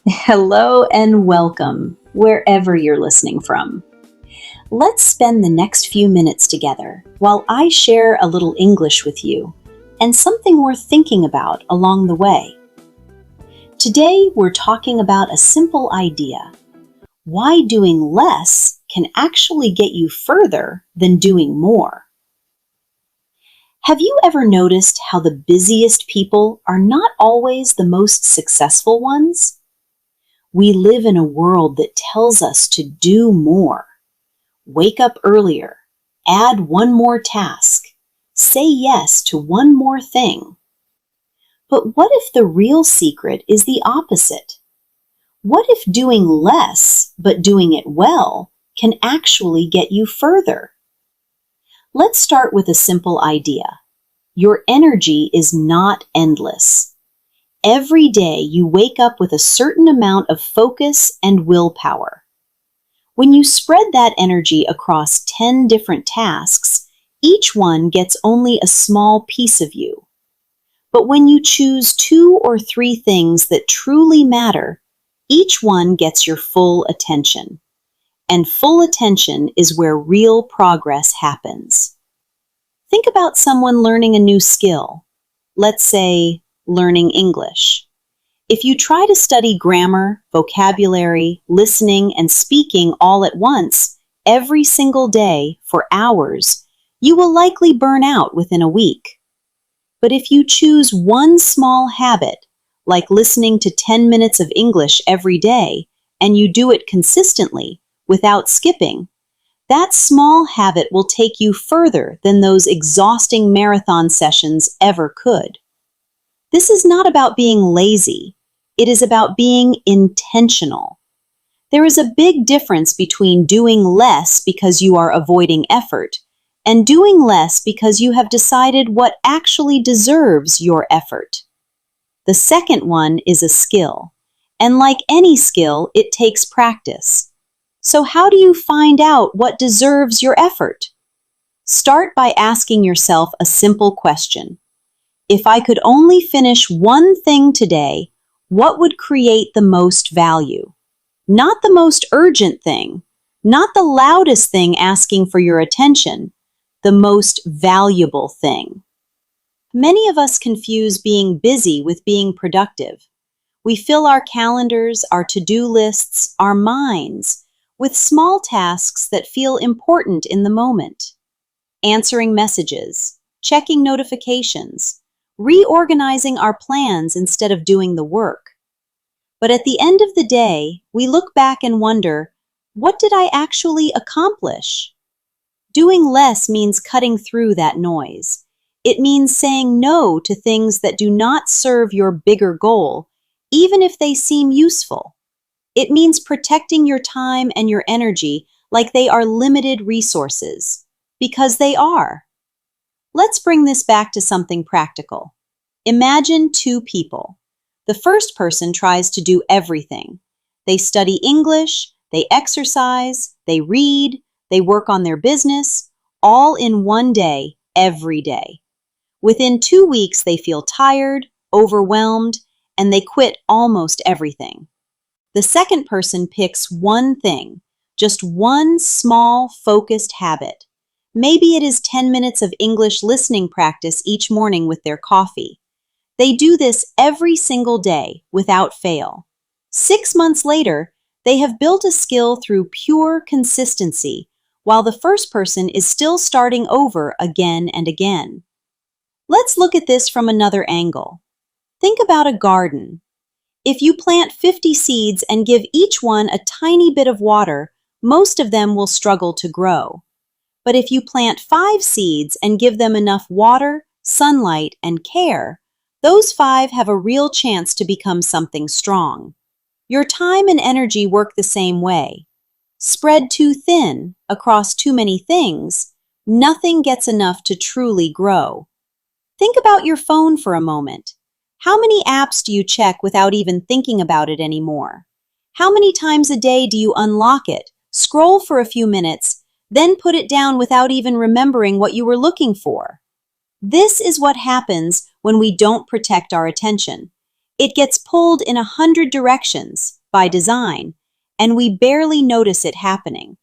Hello and welcome, wherever you're listening from. Let's spend the next few minutes together while I share a little English with you and something worth thinking about along the way. Today, we're talking about a simple idea: why doing less can actually get you further than doing more. Have you ever noticed how the busiest people are not always the most successful ones? We live in a world that tells us to do more. Wake up earlier, add one more task, say yes to one more thing. But what if the real secret is the opposite? What if doing less, but doing it well, can actually get you further? Let's start with a simple idea. Your energy is not endless. Every day you wake up with a certain amount of focus and willpower. When you spread that energy across 10 different tasks, each one gets only a small piece of you. But when you choose 2 or 3 things that truly matter, each one gets your full attention. And full attention is where real progress happens. Think about someone learning a new skill. Let's say, learning English. If you try to study grammar, vocabulary, listening, and speaking all at once, every single day for hours, you will likely burn out within a week. But if you choose one small habit, like listening to 10 minutes of English every day, and you do it consistently, without skipping, that small habit will take you further than those exhausting marathon sessions ever could. This is not about being lazy. It is about being intentional. There is a big difference between doing less because you are avoiding effort and doing less because you have decided what actually deserves your effort. The second one is a skill, and like any skill, it takes practice. So how do you find out what deserves your effort? Start by asking yourself a simple question. If I could only finish one thing today, what would create the most value? Not the most urgent thing, not the loudest thing asking for your attention, the most valuable thing. Many of us confuse being busy with being productive. We fill our calendars, our to-do lists, our minds with small tasks that feel important in the moment. Answering messages, checking notifications, reorganizing our plans instead of doing the work. But at the end of the day, we look back and wonder, what did I actually accomplish? Doing less means cutting through that noise. It means saying no to things that do not serve your bigger goal, even if they seem useful. It means protecting your time and your energy like they are limited resources, because they are. Let's bring this back to something practical. Imagine 2 people. The first person tries to do everything. They study English, they exercise, they read, they work on their business, all in one day, every day. Within 2 weeks, they feel tired, overwhelmed, and they quit almost everything. The second person picks one thing, just one small, focused habit. Maybe it is 10 minutes of English listening practice each morning with their coffee. They do this every single day, without fail. 6 months later, they have built a skill through pure consistency, while the first person is still starting over again and again. Let's look at this from another angle. Think about a garden. If you plant 50 seeds and give each one a tiny bit of water, most of them will struggle to grow. But if you plant 5 seeds and give them enough water, sunlight, and care, those 5 have a real chance to become something strong. Your time and energy work the same way. Spread too thin, across too many things, nothing gets enough to truly grow. Think about your phone for a moment. How many apps do you check without even thinking about it anymore? How many times a day do you unlock it, scroll for a few minutes, then put it down without even remembering what you were looking for? This is what happens when we don't protect our attention. It gets pulled in 100 directions by design, and we barely notice it happening.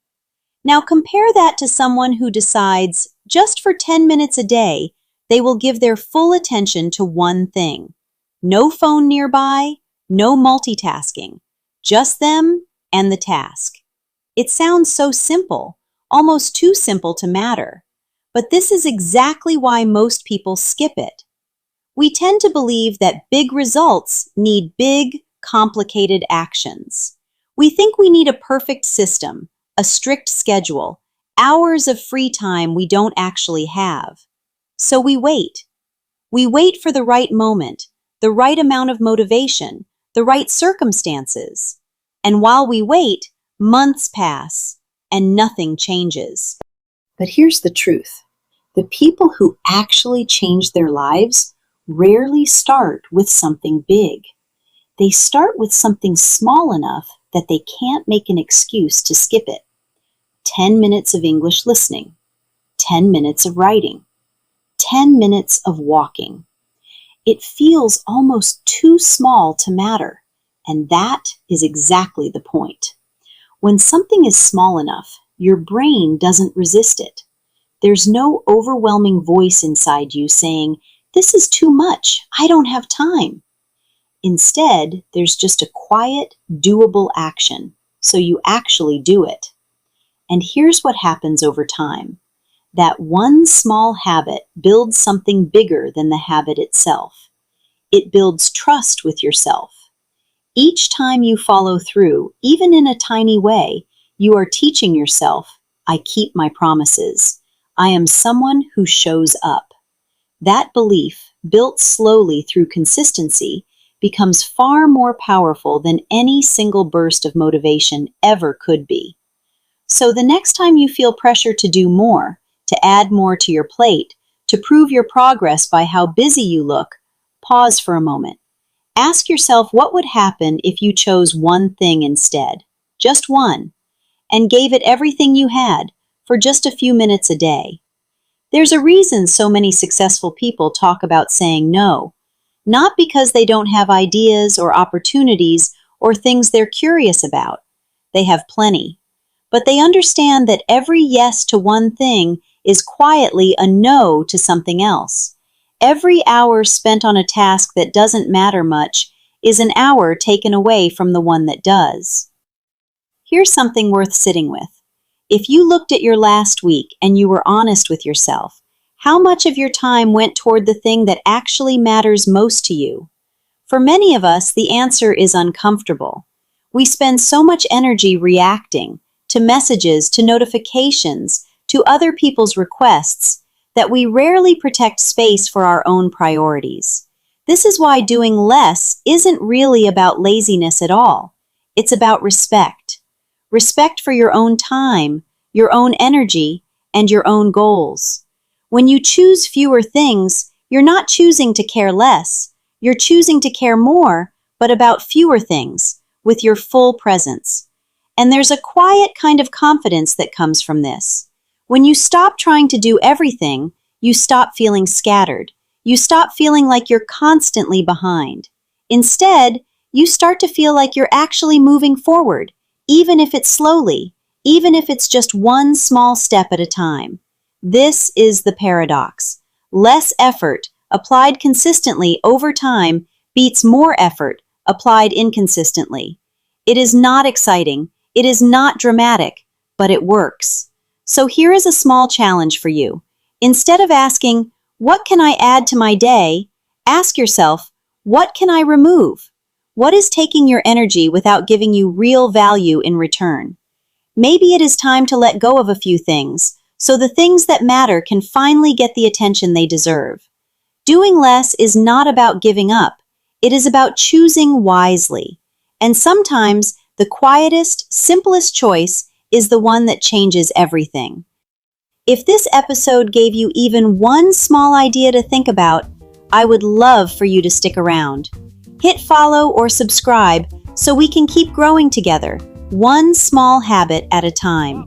Now compare that to someone who decides, just for 10 minutes a day, they will give their full attention to one thing. No phone nearby, no multitasking, just them and the task. It sounds so simple, almost too simple to matter. But this is exactly why most people skip it. We tend to believe that big results need big, complicated actions. We think we need a perfect system, a strict schedule, hours of free time we don't actually have. So we wait. We wait for the right moment, the right amount of motivation, the right circumstances. And while we wait, months pass and nothing changes. But here's the truth. The people who actually change their lives rarely start with something big. They start with something small enough that they can't make an excuse to skip it. 10 minutes of English listening, 10 minutes of writing, 10 minutes of walking. It feels almost too small to matter, and that is exactly the point. When something is small enough, your brain doesn't resist it. There's no overwhelming voice inside you saying, "This is too much, I don't have time." Instead, there's just a quiet, doable action, so you actually do it. And here's what happens over time. That one small habit builds something bigger than the habit itself. It builds trust with yourself. Each time you follow through, even in a tiny way, you are teaching yourself, "I keep my promises. I am someone who shows up." That belief, built slowly through consistency, becomes far more powerful than any single burst of motivation ever could be. So the next time you feel pressure to do more, to add more to your plate, to prove your progress by how busy you look, pause for a moment. Ask yourself what would happen if you chose one thing instead, just one, and gave it everything you had for just a few minutes a day. There's a reason so many successful people talk about saying no, not because they don't have ideas or opportunities or things they're curious about. They have plenty. But they understand that every yes to one thing is quietly a no to something else. Every hour spent on a task that doesn't matter much is an hour taken away from the one that does. Here's something worth sitting with. If you looked at your last week and you were honest with yourself, how much of your time went toward the thing that actually matters most to you? For many of us, the answer is uncomfortable. We spend so much energy reacting to messages, to notifications, to other people's requests, that we rarely protect space for our own priorities. This is why doing less isn't really about laziness at all. It's about respect. Respect for your own time, your own energy, and your own goals. When you choose fewer things, you're not choosing to care less. You're choosing to care more, but about fewer things, with your full presence. And there's a quiet kind of confidence that comes from this. When you stop trying to do everything, you stop feeling scattered. You stop feeling like you're constantly behind. Instead, you start to feel like you're actually moving forward, even if it's slowly, even if it's just one small step at a time. This is the paradox. Less effort applied consistently over time beats more effort applied inconsistently. It is not exciting, it is not dramatic, but it works. So here is a small challenge for you. Instead of asking, "What can I add to my day?" ask yourself, "What can I remove?" What is taking your energy without giving you real value in return? Maybe it is time to let go of a few things, so the things that matter can finally get the attention they deserve. Doing less is not about giving up. It is about choosing wisely. And sometimes the quietest, simplest choice is the one that changes everything. If this episode gave you even one small idea to think about, I would love for you to stick around. Hit follow or subscribe so we can keep growing together, one small habit at a time.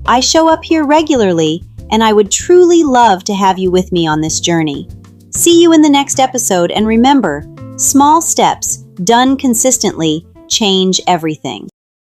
I show up here regularly, and I would truly love to have you with me on this journey. See you in the next episode, and remember, small steps, done consistently, change everything.